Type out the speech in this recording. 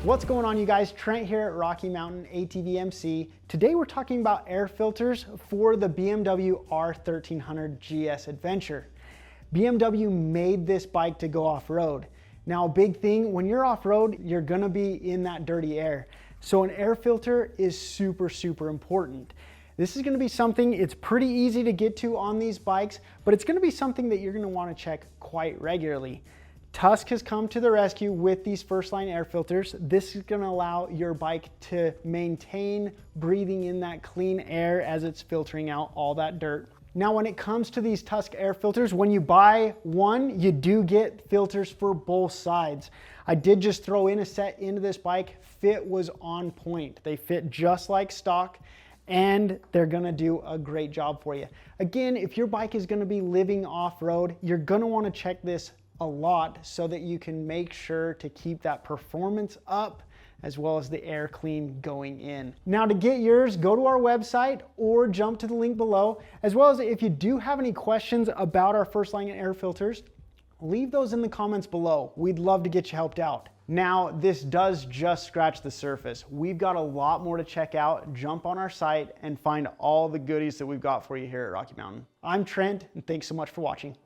What's going on, you guys? Trent here at Rocky Mountain ATV MC. Today we're talking about air filters for the BMW R1300 GS Adventure. BMW made this bike to go off-road. Now, a big thing, when you're off-road, you're gonna be in that dirty air. So an air filter is super important. This is gonna be something, it's pretty easy to get to on these bikes, but it's gonna be something that you're gonna wanna check quite regularly. Tusk has come to the rescue with these first line air filters. This is gonna allow your bike to maintain breathing in that clean air as it's filtering out all that dirt. Now, when it comes to these Tusk air filters, when you buy one, you do get filters for both sides. I did just throw in a set into this bike. Fit was on point. They fit just like stock, and they're gonna do a great job for you. Again, if your bike is gonna be living off-road, you're gonna wanna check this a lot so that you can make sure to keep that performance up as well as the air clean going in. Now, to get yours, go to our website or jump to the link below, as well as if you do have any questions about our first line air filters, leave those in the comments below. We'd love to get you helped out. Now, this does just scratch the surface. We've got a lot more to check out. Jump on our site and find all the goodies that we've got for you here at Rocky Mountain. I'm Trent, and thanks so much for watching.